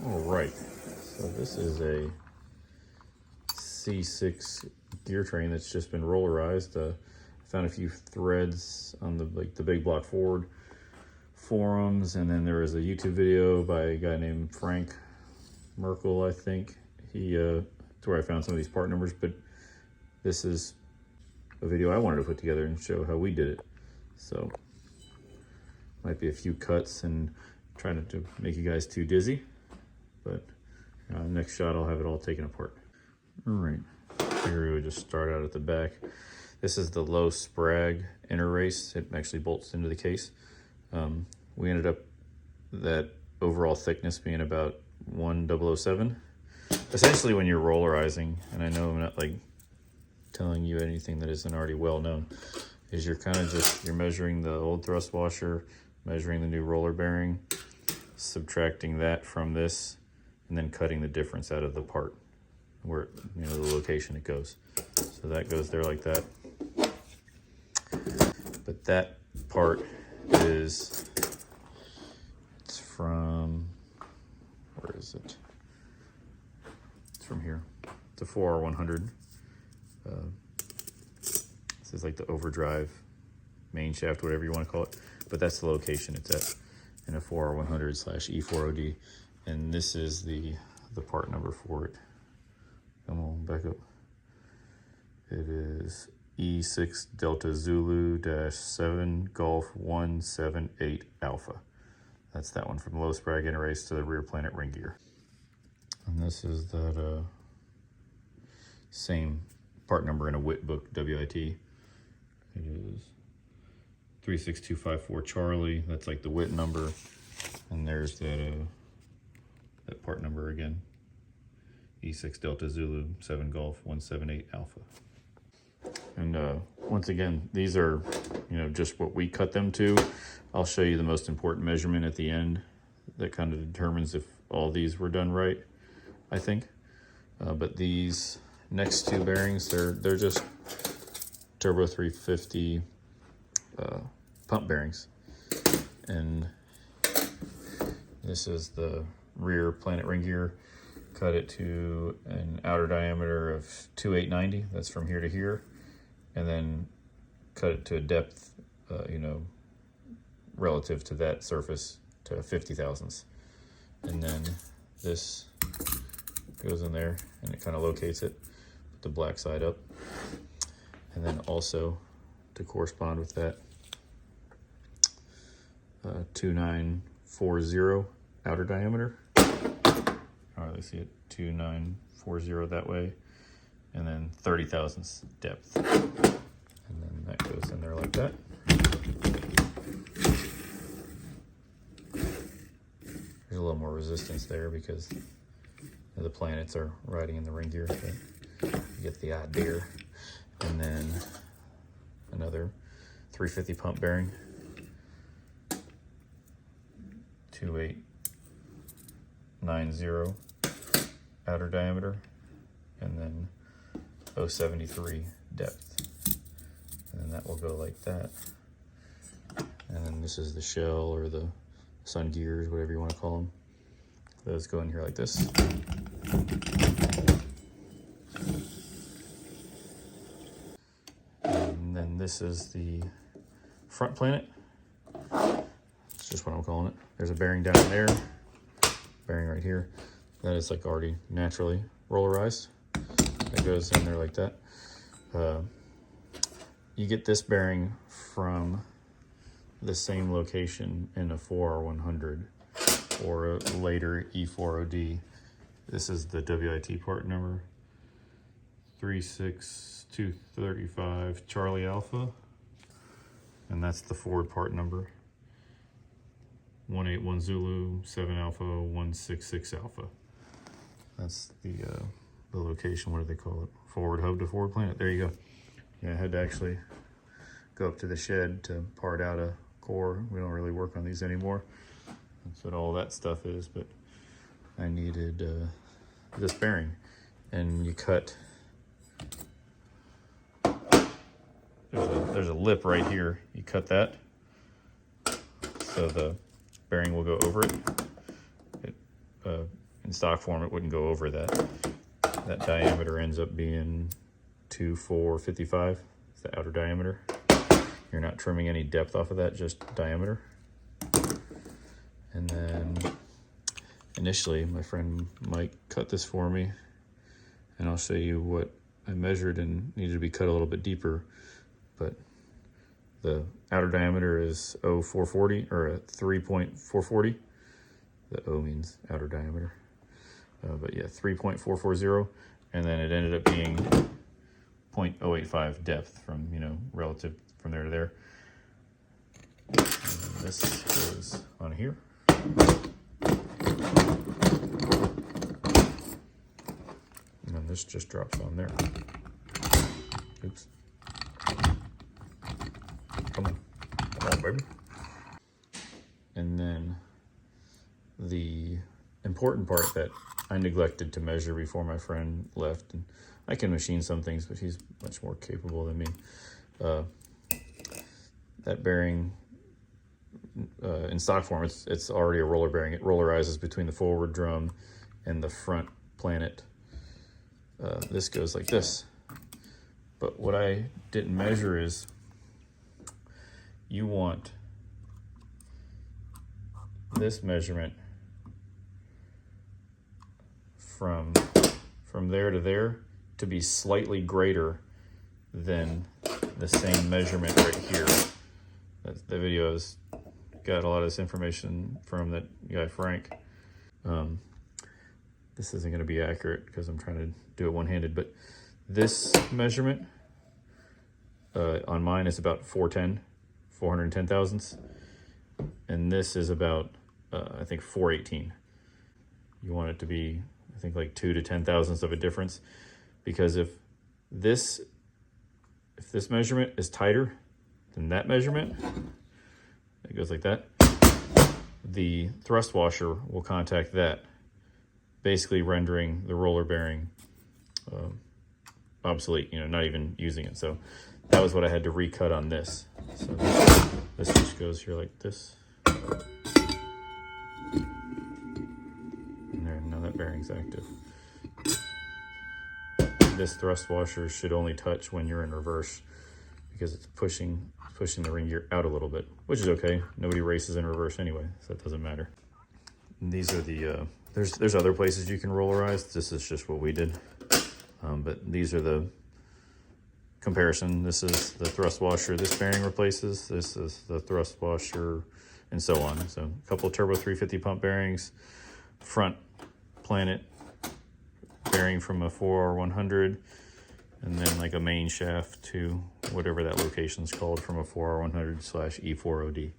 All right, so this is a C6 gear train that's just been rollerized. I found a few threads on the Big Block Ford forums, and then there was a YouTube video by a guy named Frank Merkel, I think. That's where I found some of these part numbers, but this is a video I wanted to put together and show how we did it. So might be a few cuts and trying not to make you guys too dizzy, but next shot I'll have it all taken apart. All right, here we would just start out at the back. This is the low sprag inner race. It actually bolts into the case. We ended up that overall thickness being about 1/007. Essentially, when you're rollerizing, and I know I'm not like telling you anything that isn't already well known, is you're kind of you're measuring the old thrust washer, measuring the new roller bearing, subtracting that from this, and then cutting the difference out of the part where, you know, the location it goes. So that goes there like that. But that part it's from, where is it? It's from here. It's a 4R100. This is like the overdrive main shaft, whatever you want to call it. But that's the location it's at in a 4R100/E4OD. And this is the part number for it. Come on, back up. It is E6 Delta Zulu -7 Golf 178 Alpha. That's that one, from low sprag inner race to the rear planet ring gear. And this is that same part number in a WIT book, WIT. It is 36254 Charlie. That's like the WIT number. And there's that part number again. E6 Delta Zulu 7 Golf 178 Alpha. And once again, these are, you know, just what we cut them to. I'll show you the most important measurement at the end that kind of determines if all these were done right, I think. But these next two bearings, they're just Turbo 350 pump bearings. And this is the rear planet ring gear. Cut it to an outer diameter of 2,890. That's from here to here. And then cut it to a depth, you know, relative to that surface to 50 thousandths. And then this goes in there and it kind of locates it, put the black side up. And then also to correspond with that, 2940 outer diameter. All right, let's see it, 2940 that way, and then 30 thousandths depth. And then that goes in there like that. There's a little more resistance there because the planets are riding in the ring gear, but you get the idea. And then another 350 pump bearing, 2890 outer diameter, and then 073 depth. And then that will go like that. And then this is the shell, or the sun gears, whatever you want to call them. Those go in here like this. And then this is the front planet. It's just what I'm calling it. There's a bearing down there, bearing right here. That is like already naturally rollerized. That goes in there like that. You get this bearing from the same location in a 4R100 or a later E4OD. This is the WIT part number, 36235 Charlie Alpha. And that's the Ford part number, 181 Zulu 7 Alpha 166 Alpha. That's the location. What do they call it? Forward hub to forward planet. There you go. Yeah, I had to actually go up to the shed to part out a core. We don't really work on these anymore. That's what all that stuff is. But I needed this bearing, and you cut. There's a lip right here. You cut that, so the bearing will go over it. It in stock form, it wouldn't go over that. That diameter ends up being 2,455, it's the outer diameter. You're not trimming any depth off of that, just diameter. And then initially, my friend Mike cut this for me, and I'll show you what I measured and needed to be cut a little bit deeper. But the outer diameter is 0.440 or 3.440. The O means outer diameter. But yeah, 3.440, and then it ended up being 0.085 depth from, you know, relative from there to there. And this goes on here. And then this just drops on there. Oops. Come on, baby. And then the important part that I neglected to measure before my friend left, and I can machine some things, but he's much more capable than me. That bearing, in stock form, it's already a roller bearing. It rollerizes between the forward drum and the front planet. This goes like this. But what I didn't measure is, you want this measurement from there to there to be slightly greater than the same measurement right here. The video has got a lot of this information from that guy Frank. This isn't going to be accurate because I'm trying to do it one-handed, but this measurement on mine is about 410 thousandths, and this is about I think 418. You want it to be, I think, like 2 to 10 thousandths of a difference, because if this measurement is tighter than that measurement, it goes like that, the thrust washer will contact that, basically rendering the roller bearing obsolete, you know, not even using it. So that was what I had to recut on this. So this just goes here like this. And there, now that bearing's active. This thrust washer should only touch when you're in reverse, because it's pushing the ring gear out a little bit, which is okay. Nobody races in reverse anyway, so it doesn't matter. And these are the, there's other places you can rollerize. This is just what we did. But these are the comparison. This is the thrust washer this bearing replaces. This is the thrust washer, and so on. So a couple of turbo 350 pump bearings, front planet bearing from a 4R100, and then like a main shaft to whatever that location's called from a 4R100/E4OD.